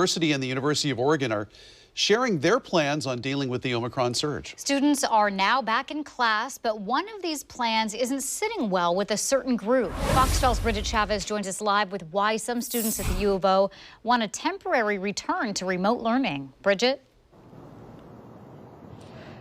University and the University of Oregon are sharing their plans on dealing with the Omicron surge. Students are now back in class, but one of these plans isn't sitting well with a certain group. Fox 12's Bridget Chavez joins us live with why some students at the U of O want a temporary return to remote learning. Bridget?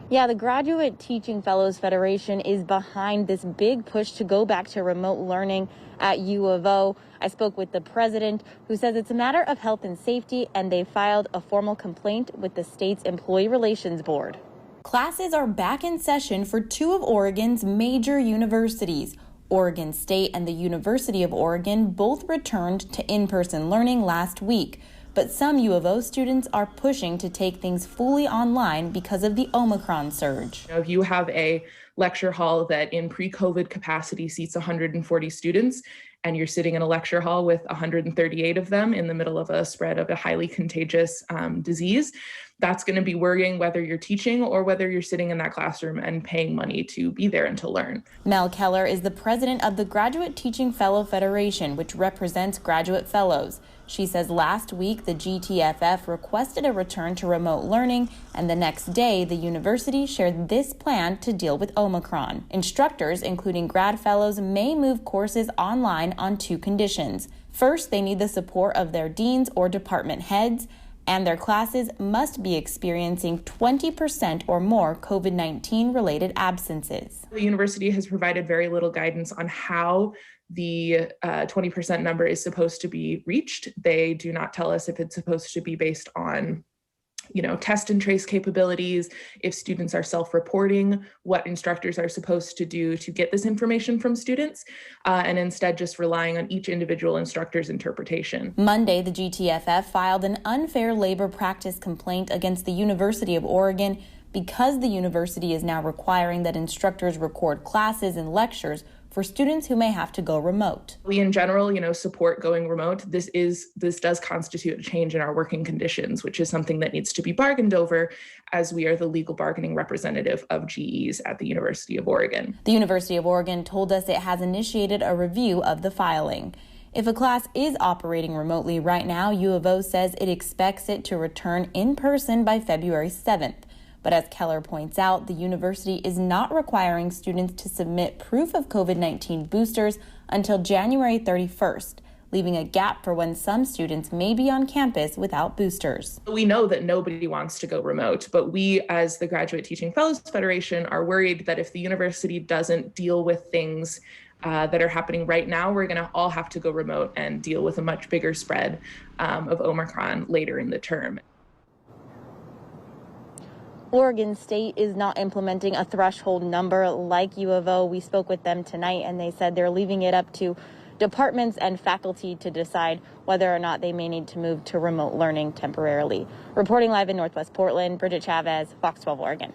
Yeah, the Graduate Teaching Fellows Federation is behind this big push to go back to remote learning at U of O. I spoke with the president, who says it's a matter of health and safety, and they filed a formal complaint with the state's Employee Relations Board. Classes are back in session for two of Oregon's major universities. Oregon State and the University of Oregon both returned to in-person learning last week. But some U of O students are pushing to take things fully online because of the Omicron surge. If you have a lecture hall that in pre-COVID capacity seats 140 students, and you're sitting in a lecture hall with 138 of them in the middle of a spread of a highly contagious disease, that's going to be worrying whether you're teaching or whether you're sitting in that classroom and paying money to be there and to learn. Mel Keller is the president of the Graduate Teaching Fellow Federation, which represents graduate fellows. She says last week the GTFF requested a return to remote learning, and the next day the university shared this plan to deal with Omicron. Instructors, including grad fellows, may move courses online on two conditions. First, they need the support of their deans or department heads, and their classes must be experiencing 20% or more COVID-19 related absences. The university has provided very little guidance on how the 20% number is supposed to be reached. They do not tell us if it's supposed to be based on test and trace capabilities, if students are self-reporting, what instructors are supposed to do to get this information from students, and instead just relying on each individual instructor's interpretation. Monday, the GTFF filed an unfair labor practice complaint against the University of Oregon because the university is now requiring that instructors record classes and lectures for students who may have to go remote. We in general, support going remote. This does constitute a change in our working conditions, which is something that needs to be bargained over, as we are the legal bargaining representative of GEs at the University of Oregon. The University of Oregon told us it has initiated a review of the filing. If a class is operating remotely right now, U of O says it expects it to return in person by February 7th. But as Keller points out, the university is not requiring students to submit proof of COVID-19 boosters until January 31st, leaving a gap for when some students may be on campus without boosters. We know that nobody wants to go remote, but we as the Graduate Teaching Fellows Federation are worried that if the university doesn't deal with things that are happening right now, we're going to all have to go remote and deal with a much bigger spread of Omicron later in the term. Oregon State is not implementing a threshold number like U of O. We spoke with them tonight, and they said they're leaving it up to departments and faculty to decide whether or not they may need to move to remote learning temporarily. Reporting live in Northwest Portland, Bridget Chavez, Fox 12 Oregon.